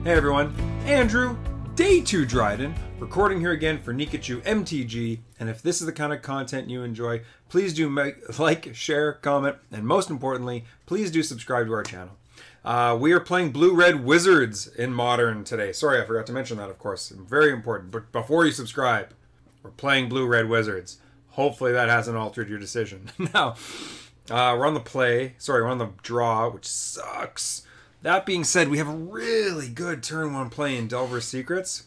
Hey everyone, Andrew, day 2 Dryden, recording here again for Pikachu MTG, and if this is the kind of content you enjoy, please do like, share, comment, and most importantly, please do subscribe to our channel. We are playing Blue-Red Wizards in Modern today. Sorry, I forgot to mention that, of course. Very important. But before you subscribe, we're playing Blue-Red Wizards. Hopefully that hasn't altered your decision. Now, we're on the play. Sorry, we're on the draw, which sucks. That being said, we have a really good turn 1 play in Delver's Secrets.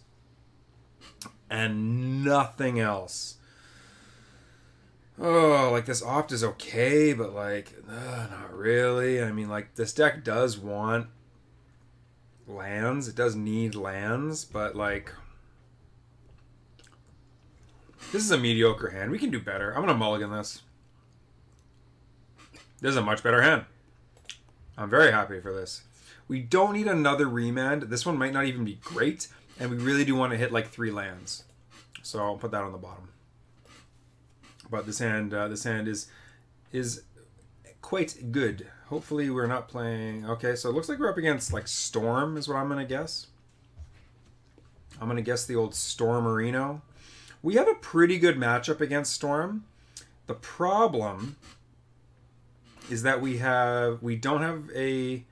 And nothing else. Oh, like this opt is okay, but like, not really. I mean, like, this deck does want lands. It does need lands, but like, this is a mediocre hand. We can do better. I'm going to mulligan this. This is a much better hand. I'm very happy for this. We don't need another remand. This one might not even be great, and we really do want to hit like 3 lands. So I'll put that on the bottom. But this hand is quite good. Hopefully we're not playing... Okay, so it looks like we're up against like Storm is what I'm going to guess. I'm going to guess the old Storm Marino. We have a pretty good matchup against Storm. The problem is that we don't have a...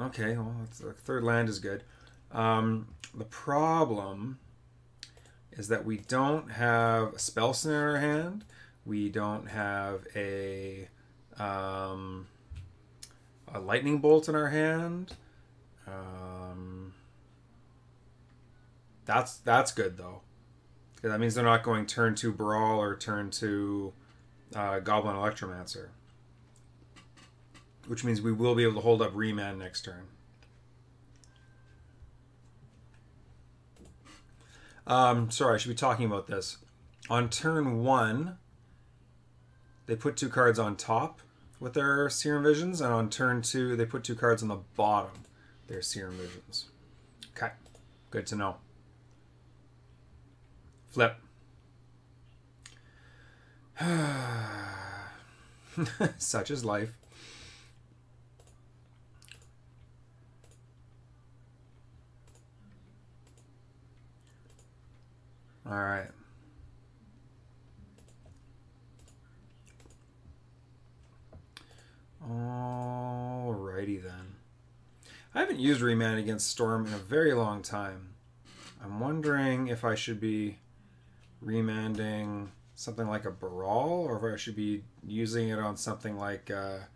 Okay, well, the third land is good. The problem is that we don't have a Spell Snare in our hand. We don't have a Lightning Bolt in our hand. That's good, though. That means they're not going turn 2 Brawl or turn 2 Goblin Electromancer. Which means we will be able to hold up Remand next turn. Sorry, I should be talking about this. On turn 1, they put 2 cards on top with their Serum Visions, and on turn 2, they put 2 cards on the bottom with their Serum Visions. Okay, good to know. Flip. Such is life. All right. Alrighty then. I haven't used Remand against Storm in a very long time. I'm wondering if I should be remanding something like a Brawl, or if I should be using it on something like a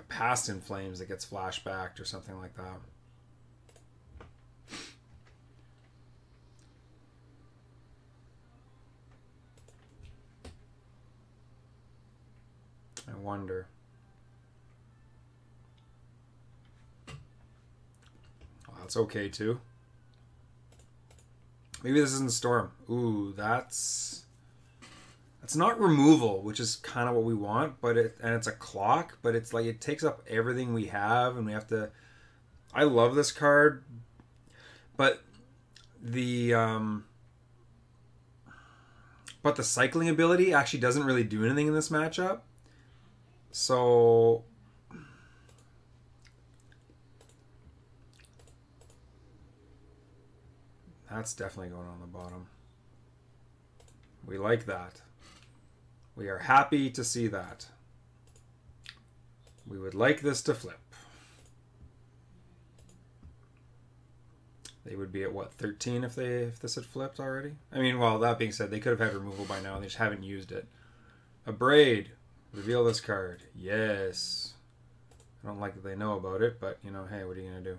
Past in Flames that gets flashbacked or something like that. I wonder. Oh, that's okay too. Maybe this isn't Storm. Ooh, that's not removal, which is kind of what we want, but it's a clock, but it's like it takes up everything we have, and we have to. I love this card, but the cycling ability actually doesn't really do anything in this matchup. So that's definitely going on the bottom. We like that. We are happy to see that. We would like this to flip. They would be at what, 13 if this had flipped already? I mean, well, that being said, they could have had removal by now. They just haven't used it. A Braid. Reveal this card. Yes. I don't like that they know about it, but, you know, hey, what are you going to do?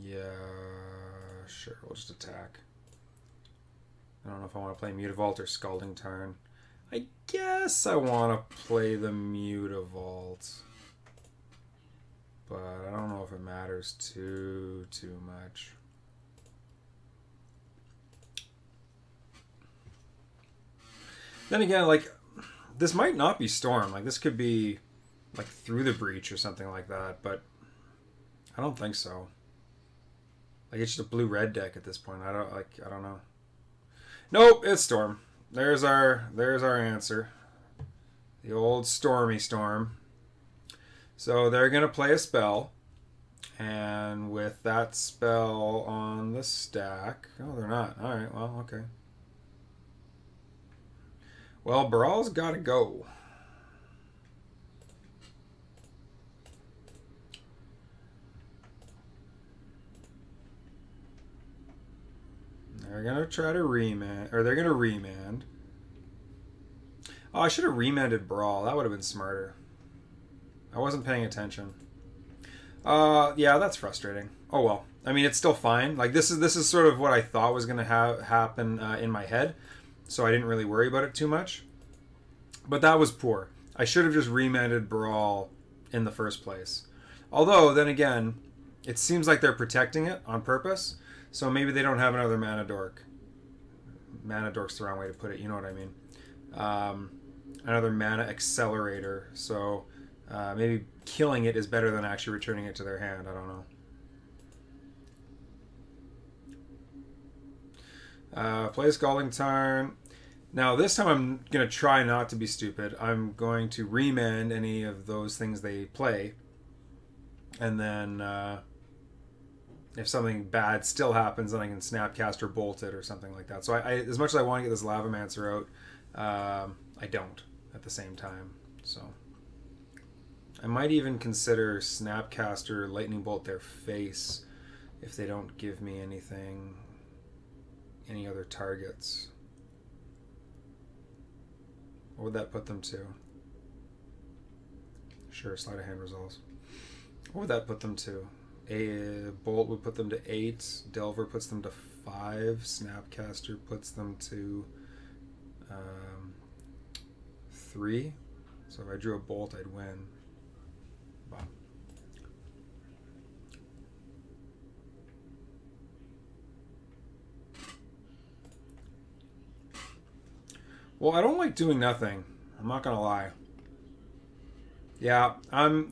Yeah, sure, we'll just attack. I don't know if I want to play Mutavault or Scalding Tarn. I guess I want to play the Mutavault. But I don't know if it matters too much. Then again, like, this might not be Storm. Like, this could be, like, Through the Breach or something like that, but I don't think so. Like, it's just a blue-red deck at this point. I don't know. Nope, it's Storm. There's our answer. The old Stormy Storm. So they're going to play a spell. And with that spell on the stack... Oh, they're not. Alright, well, okay. Well, Baral's got to go. They're going to try to remand. Or they're going to remand. Oh, I should have remanded Brawl. That would have been smarter. I wasn't paying attention. Yeah, that's frustrating. Oh well. I mean, it's still fine. Like this is sort of what I thought was going to happen in my head, so I didn't really worry about it too much. But that was poor. I should have just remanded Brawl in the first place. Although then again, it seems like they're protecting it on purpose, so maybe they don't have another mana dork. Mana dork's the wrong way to put it. You know what I mean? Another mana accelerator. So maybe killing it is better than actually returning it to their hand. I don't know. Play Scalding Tarn. Now this time I'm going to try not to be stupid. I'm going to remand any of those things they play. And then if something bad still happens, then I can Snapcaster Bolt it or something like that. So I as much as I want to get this Lavamancer out, I don't at the same time. So I might even consider Snapcaster Lightning Bolt their face if they don't give me anything, any other targets. What would that put them to? Sure, sleight of hand resolves. What would that put them to? A Bolt would put them to 8. Delver puts them to 5. Snapcaster puts them to 3. So if I drew a Bolt, I'd win. Wow. Well, I don't like doing nothing. I'm not gonna lie. Yeah, I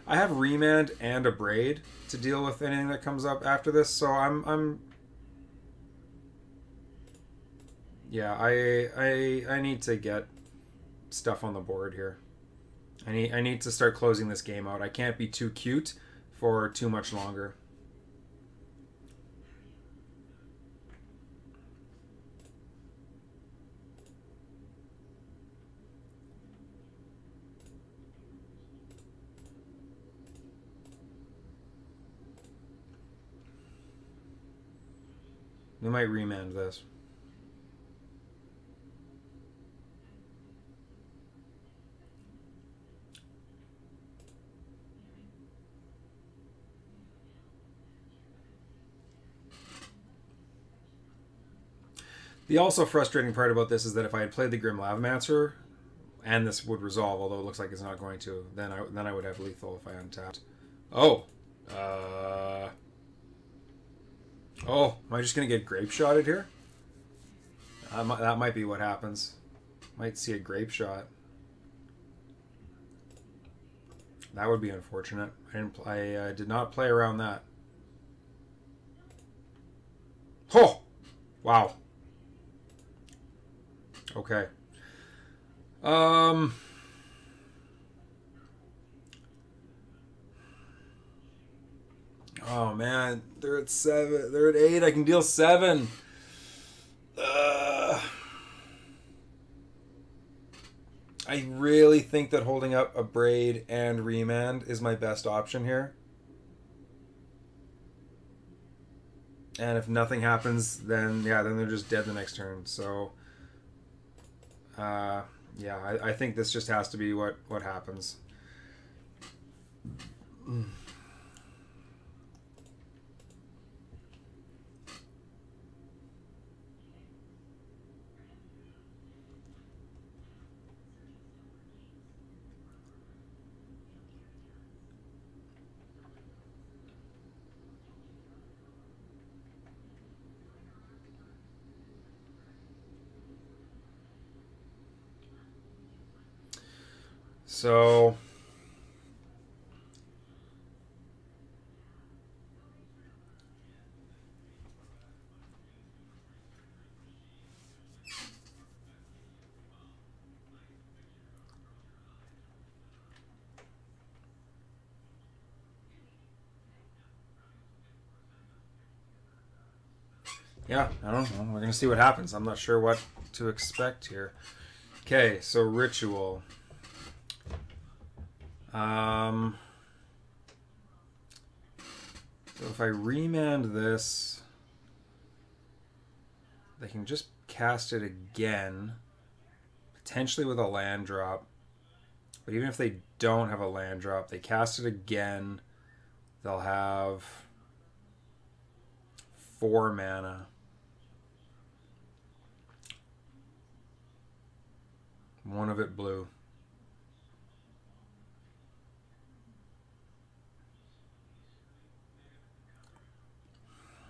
have Remand and a Braid to deal with anything that comes up after this, so yeah, I need to get stuff on the board here. I need to start closing this game out. I can't be too cute for too much longer. We might remand this. The also frustrating part about this is that if I had played the Grim Lavamancer, and this would resolve, although it looks like it's not going to, then I would have lethal if I untapped. Oh. Oh, am I just going to get grape shotted here? That might be what happens. Might see a grape shot. That would be unfortunate. I did not play around that. Oh! Wow. Okay. Oh man, they're at 7. They're at 8. I can deal 7. I really think that holding up a Braid and Remand is my best option here. And if nothing happens, then yeah, then they're just dead the next turn. So yeah, I think this just has to be what happens. So Yeah, I don't know. We're going to see what happens. I'm not sure what to expect here. Okay, so Ritual. So if I remand this, they can just cast it again, potentially with a land drop. But even if they don't have a land drop, they cast it again, they'll have 4 mana. One of it blue.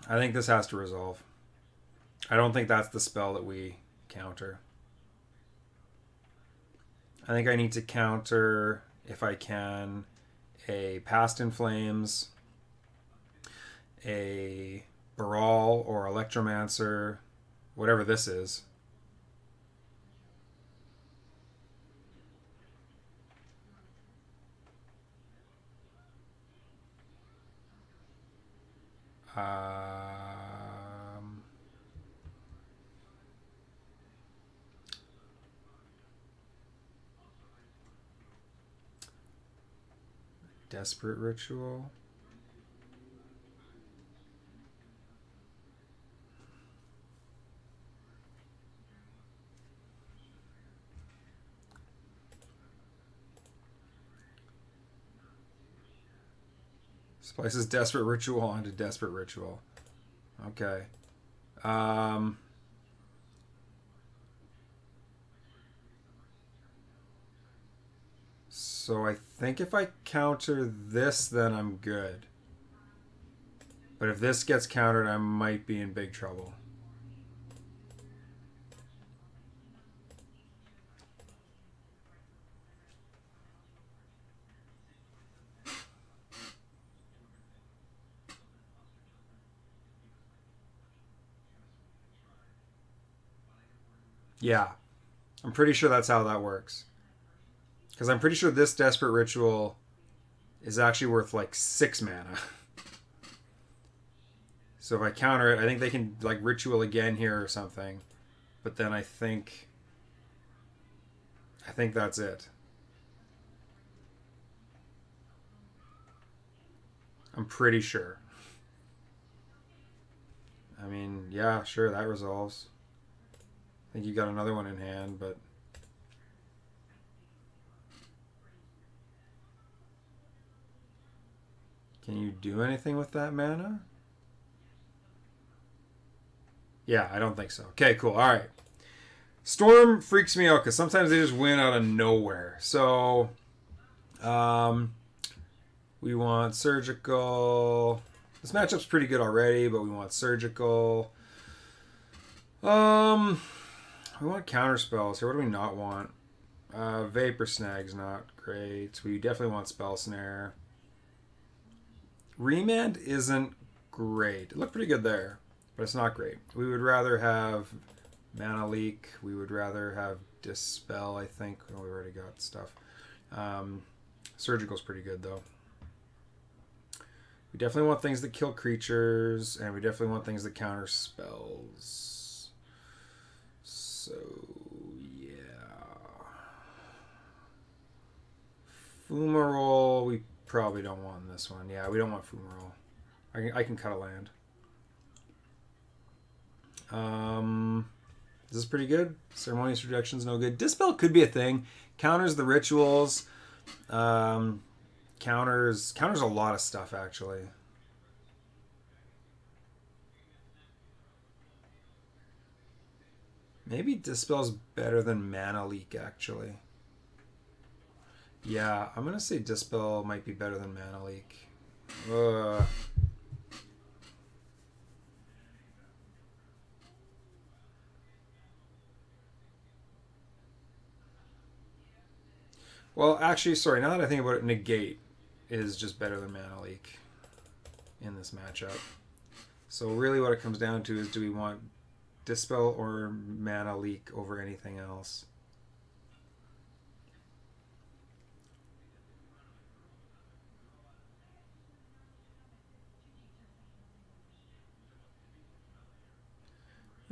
I think this has to resolve. I don't think that's the spell that we counter. I think I need to counter, if I can, a Past in Flames, a Brawl or Electromancer, whatever this is. Desperate Ritual. Splices Desperate Ritual onto Desperate Ritual. Okay. So I think if I counter this, then I'm good. But if this gets countered, I might be in big trouble. Yeah. I'm pretty sure that's how that works. Because I'm pretty sure this Desperate Ritual is actually worth like 6 mana. So if I counter it, I think they can like Ritual again here or something. But then I think that's it. I'm pretty sure. I mean, yeah, sure, that resolves. I think you got another one in hand, but can you do anything with that mana? Yeah, I don't think so. Okay, cool. All right. Storm freaks me out because sometimes they just win out of nowhere. So, we want Surgical. This matchup's pretty good already, but we want Surgical. We want counter spells here. What do we not want? Vapor Snag's not great. We definitely want Spell Snare. Remand isn't great. It looked pretty good there, but it's not great. We would rather have Mana Leak. We would rather have Dispel, I think. Oh, we already got stuff. Surgical's pretty good, though. We definitely want things that kill creatures, and we definitely want things that counter spells. So, yeah. Fumarole, we probably don't want this one. Yeah, we don't want Fumarole. I can cut a land. This is pretty good. Ceremonious Rejection's no good. Dispel could be a thing. Counters the rituals. Counters a lot of stuff, actually. Maybe Dispel's better than Mana Leak, actually. Yeah, I'm going to say Dispel might be better than Mana Leak. Well, actually, sorry, now that I think about it, Negate is just better than Mana Leak in this matchup. So really what it comes down to is, do we want Dispel or Mana Leak over anything else?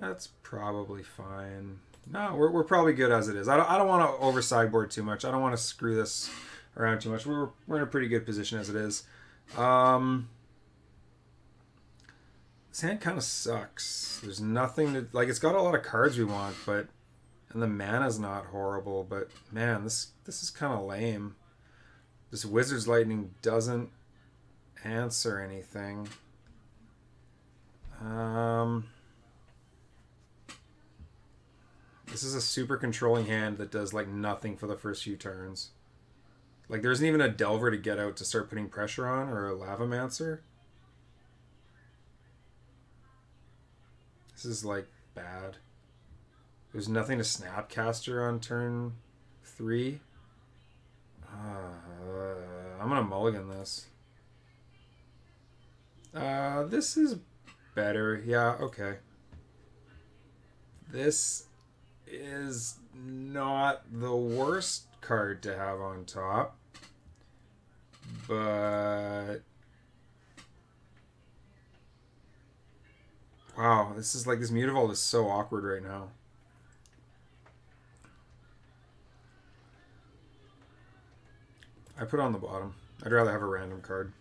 That's probably fine. No, we're probably good as it is. I don't want to over sideboard too much. I don't want to screw this around too much. We're in a pretty good position as it is. This hand kind of sucks. There's nothing to like. It's got a lot of cards we want, but and the mana's not horrible. But man, this is kind of lame. This Wizard's Lightning doesn't answer anything. This is a super controlling hand that does like nothing for the first few turns. Like there isn't even a Delver to get out to start putting pressure on, or a Lavamancer. This is like bad. There's nothing to Snapcaster on turn 3. I'm gonna mulligan this. This is better. Yeah, okay. This is not the worst card to have on top, but wow, this is like, this Mutavault is so awkward right now. I put it on the bottom. I'd rather have a random card.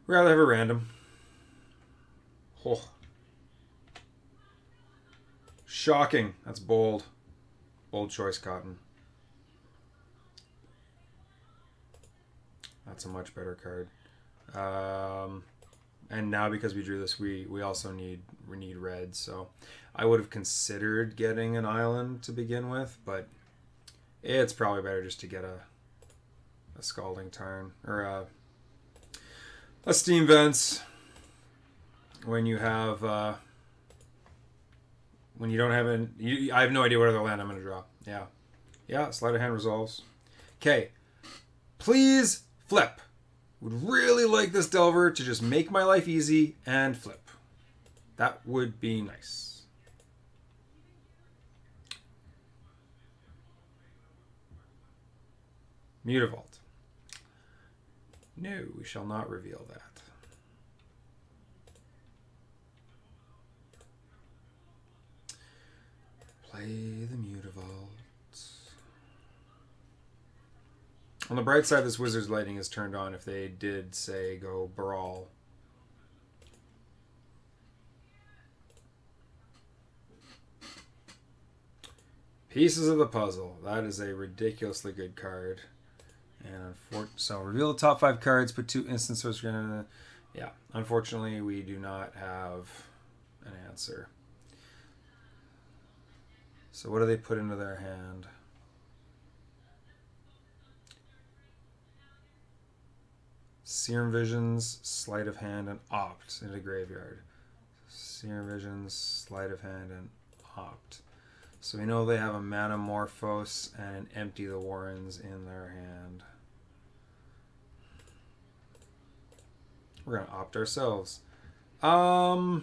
Rather have a random. Oh. Shocking. That's bold. Bold choice, Cotton. That's a much better card. And now because we drew this, we also need red. So I would have considered getting an island to begin with, but it's probably better just to get a Scalding Tarn or a Steam Vents when you have when you don't have I have no idea what other land I'm going to draw. Yeah, sleight of hand resolves. Okay, please flip. Would really like this Delver to just make my life easy and flip. That would be nice. Mutavault. No, we shall not reveal that. Play the Mutavault. On the bright side, this Wizard's Lightning is turned on if they did, say, go Brawl. Pieces of the Puzzle. That is a ridiculously good card. And so reveal the top 5 cards, put 2 instant sorcery. Yeah, unfortunately, we do not have an answer. So what do they put into their hand? Serum Visions, Sleight of Hand, and Opt into Graveyard. Serum Visions, Sleight of Hand, and Opt. So we know they have a Manamorphose and an Empty the Warrens in their hand. We're going to Opt ourselves. Oh,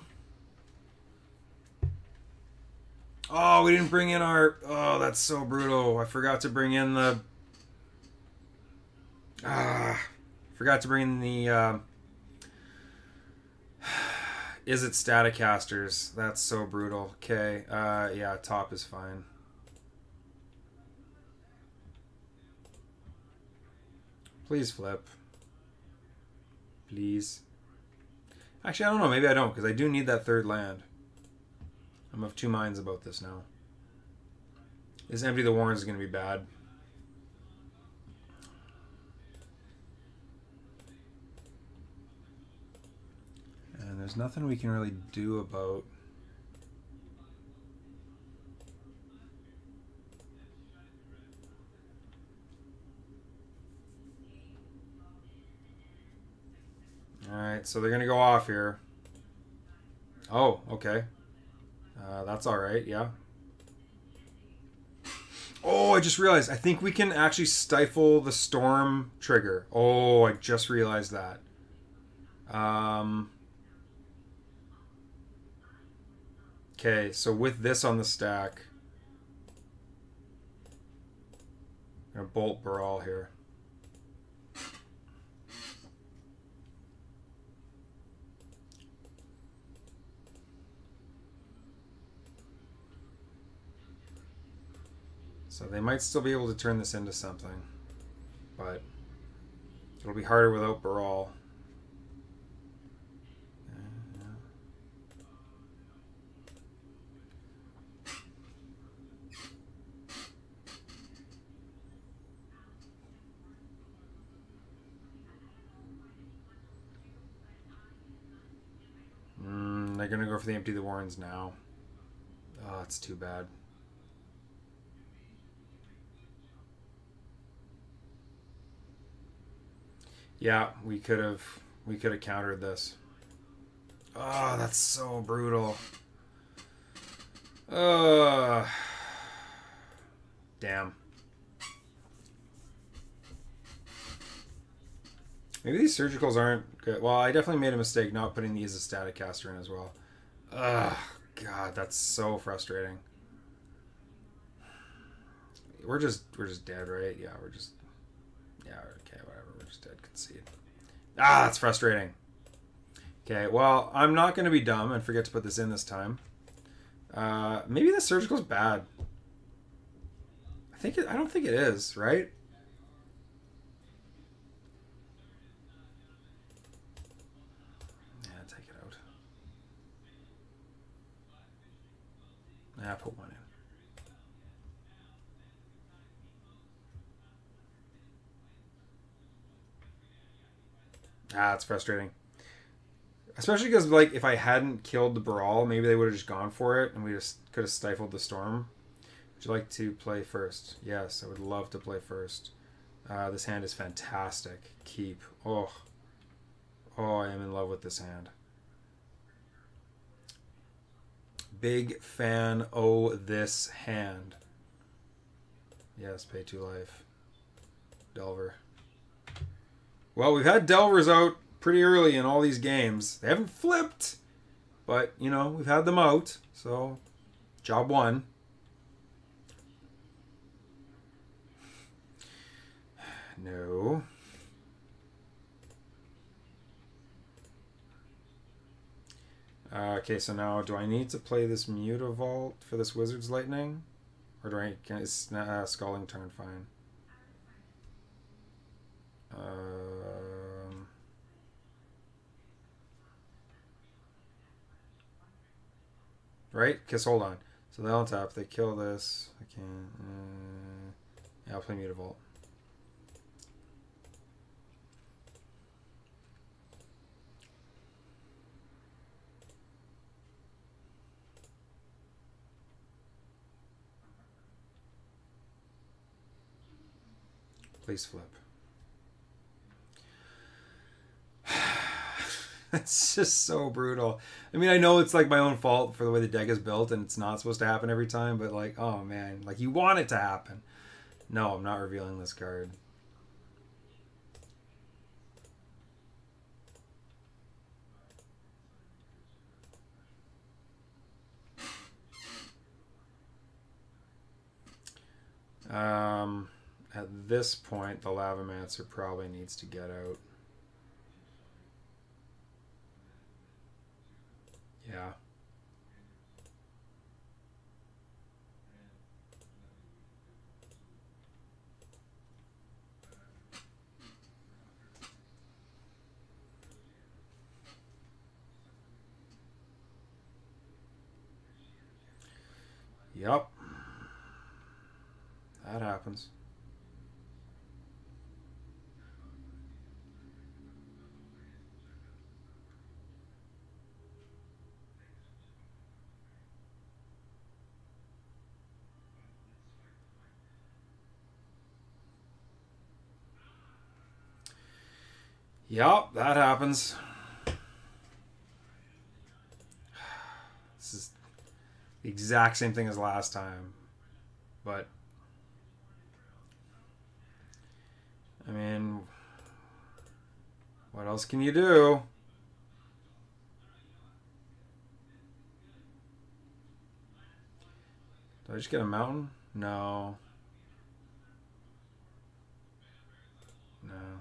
we didn't bring in our... Oh, that's so brutal. I forgot to bring in the... Forgot to bring in the... Is it Staticasters? That's so brutal. Okay, yeah, top is fine. Please flip. Please. Actually, I don't know. Maybe I don't, because I do need that 3rd land. I'm of 2 minds about this now. This Empty the Warrens is going to be bad. And there's nothing we can really do about... Alright, so they're going to go off here. Oh, okay. That's alright, yeah. Oh, I just realized. I think we can actually stifle the storm trigger. Oh, I just realized that. Okay, so with this on the stack, I'm going to bolt Brawl here. So they might still be able to turn this into something. But it'll be harder without Baral. They're going to go for the Empty the Warrens now. Oh, it's too bad. Yeah, we could have countered this. Oh, that's so brutal. Damn. Maybe these surgicals aren't good. Well, I definitely made a mistake not putting these as static caster in as well. Ugh, God, that's so frustrating. We're just dead, right? Yeah, okay, whatever. We're just dead. Concede. Ah, that's frustrating. Okay, well, I'm not going to be dumb and forget to put this in this time. Maybe the surgical's bad. I don't think it is, right? Yeah, take it out. Yeah, put one in. Ah, it's frustrating. Especially because, like, if I hadn't killed the Baral, maybe they would have just gone for it, and we just could have stifled the storm. Would you like to play first? Yes, I would love to play first. This hand is fantastic. Keep. Oh, I am in love with this hand. Big fan. Oh, this hand. Yes, pay 2 life. Delver. Well, we've had Delvers out pretty early in all these games. They haven't flipped, but, you know, we've had them out. So, job one. No. Okay, so now do I need to play this Mutavault for this Wizard's Lightning? Or is Scalding Tarn fine? Right? Because hold on. So they'll tap. They kill this. I can't. Yeah, I'll play Mutavault. Please flip. It's just so brutal. I mean, I know it's like my own fault for the way the deck is built and it's not supposed to happen every time, but like, oh man, like you want it to happen. No, I'm not revealing this card. At this point, the Lavamancer probably needs to get out. Yeah. Yep. That happens. Yep, that happens. This is the exact same thing as last time. But, I mean, what else can you do? Did I just get a mountain? No. No.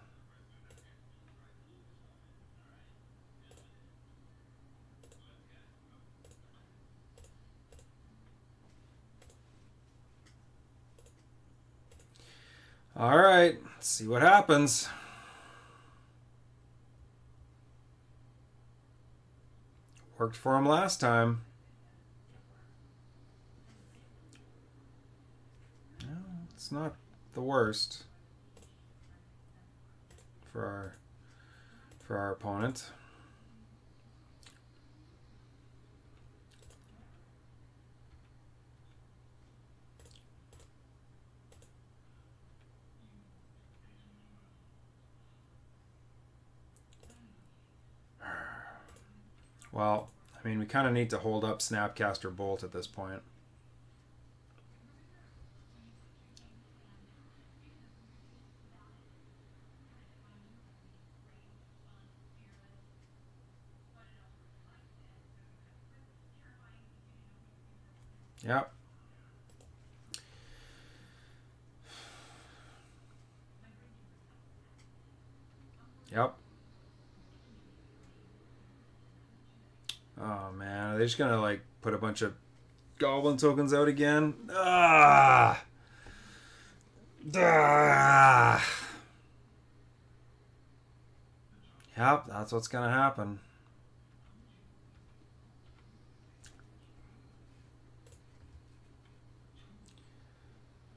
All right, let's see what happens. Worked for him last time. No, it's not the worst for our opponent. Well, I mean, we kind of need to hold up Snapcaster Bolt at this point. Yep. Yep. Oh man, are they just gonna like put a bunch of goblin tokens out again? Ah! Ah! Yep, that's what's gonna happen.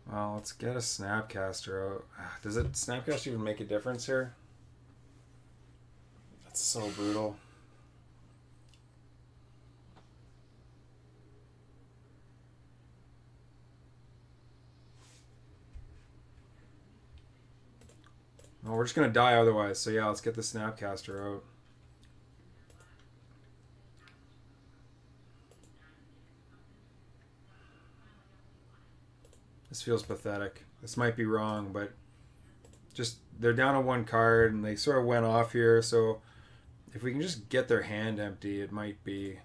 Well, let's get a Snapcaster out. Does it Snapcaster even make a difference here? That's so brutal. Well, we're just gonna die otherwise, so yeah, let's get the Snapcaster out. This feels pathetic. This might be wrong, but just they're down to one card and they sort of went off here, so if we can just get their hand empty, it might be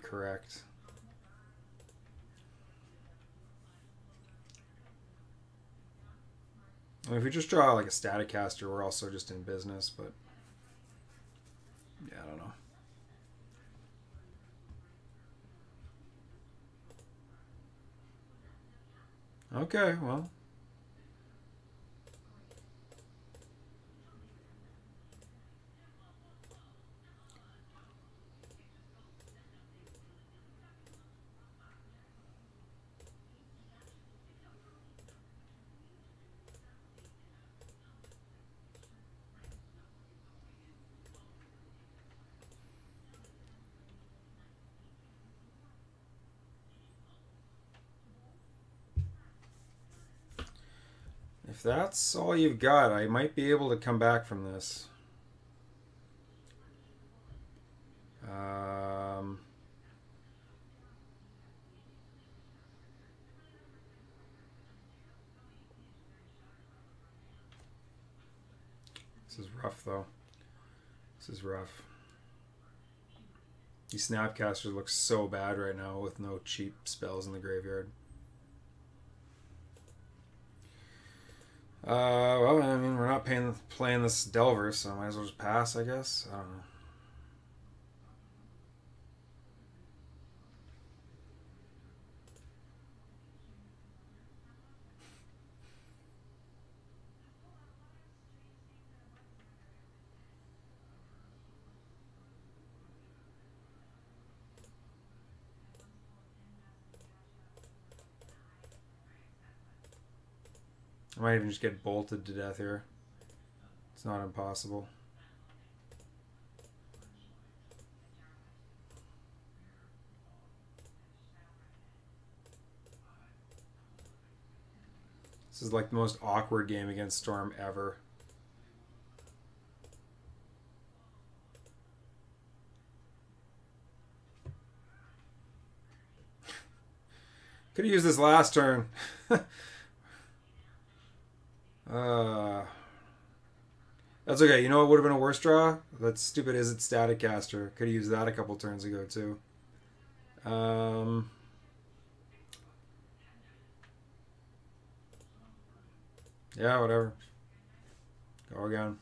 correct. I mean, if we just draw like a Staticaster, we're also just in business, but yeah, I don't know. Okay, well. If that's all you've got, I might be able to come back from this. This is rough, though. This is rough. These Snapcasters look so bad right now with no cheap spells in the graveyard. Well, I mean, we're not playing this Delver, so I might as well just pass, I guess. I don't know. I might even just get bolted to death here. It's not impossible. This is like the most awkward game against Storm ever. Could have used this last turn. That's okay. You know what would have been a worse draw? That stupid Is It Staticaster. Could have used that a couple turns ago, too. Yeah, whatever. Go again.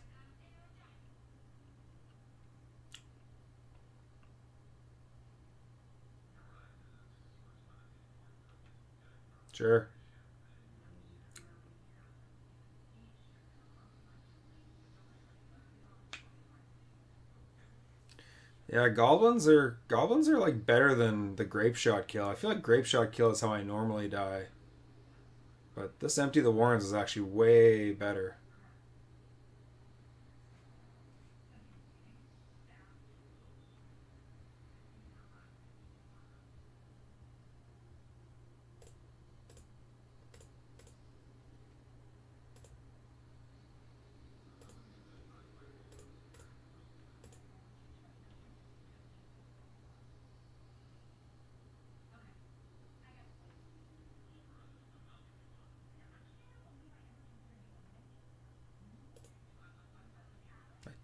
Sure. Yeah, goblins are like better than the grape shot kill. I feel like grape shot kill is how I normally die. But this Empty the Warrens is actually way better.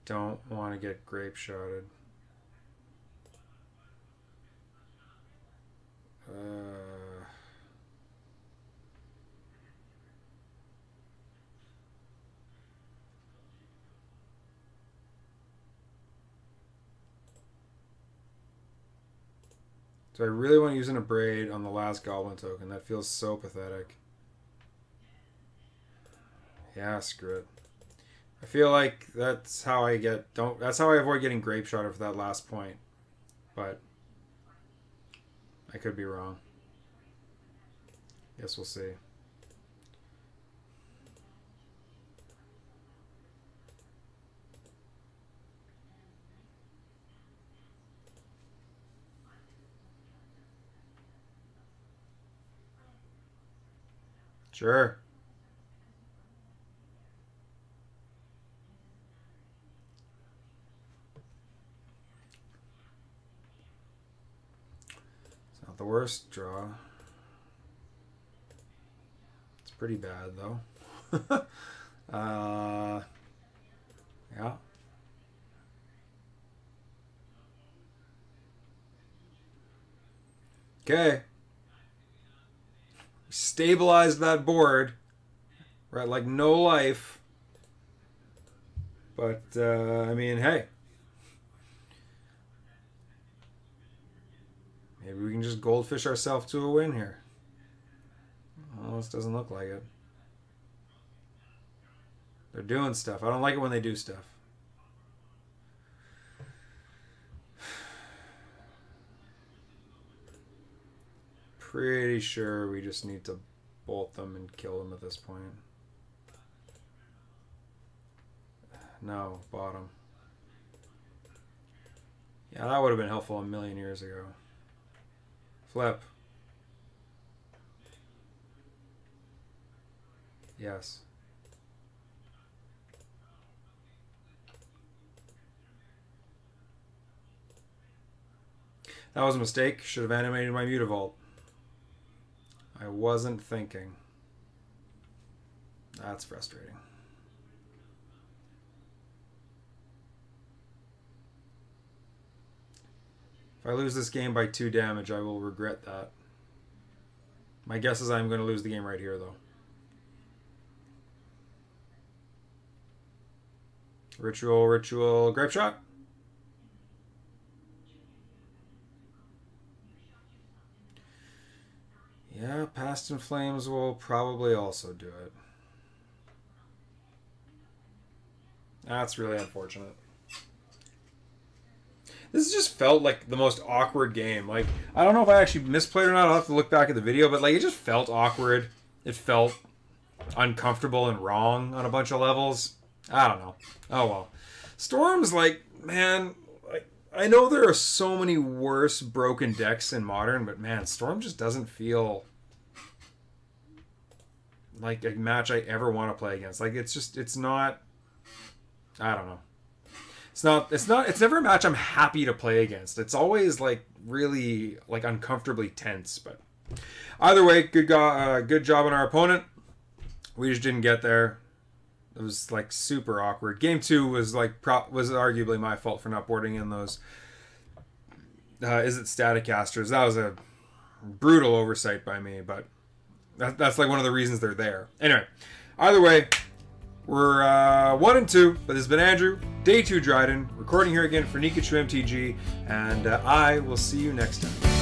Don't want to get grape shotted. So I really want to use an Abrade on the last Goblin token. That feels so pathetic. Yeah, screw it. I feel like that's how I get that's how I avoid getting grape shotted for that last point. But I could be wrong. Guess we'll see. Sure. It's not the worst draw. It's pretty bad though. Yeah. Okay. Stabilized that board. We're at like no life. But, I mean, hey. Maybe we can just goldfish ourselves to a win here. Almost doesn't look like it. They're doing stuff. I don't like it when they do stuff. Pretty sure we just need to bolt them and kill them at this point. No, bottom. Yeah, that would have been helpful a million years ago. Flip. Yes. That was a mistake. Should have animated my Mutavault. I wasn't thinking. That's frustrating. If I lose this game by 2 damage, I will regret that. My guess is I'm going to lose the game right here, though. Ritual, Grape Shot. Yeah, Past in Flames will probably also do it. That's really unfortunate. This just felt like the most awkward game. Like, I don't know if I actually misplayed or not. I'll have to look back at the video, but like, it just felt awkward. It felt uncomfortable and wrong on a bunch of levels. I don't know. Oh well. Storm's like, man, like, I know there are so many worse broken decks in Modern, but man, Storm just doesn't feel like a match I ever want to play against. Like, it's not, I don't know. It's never a match I'm happy to play against. It's always like really like uncomfortably tense, but either way, good job on our opponent. We just didn't get there. It was like super awkward. Game 2 was like was arguably my fault for not boarding in those is it Staticasters. That was a brutal oversight by me, but that's like one of the reasons they're there. Anyway, either way, we're 1 and 2, but this has been Andrew, Day 2 Dryden, recording here again for Pikachu MTG, and I will see you next time.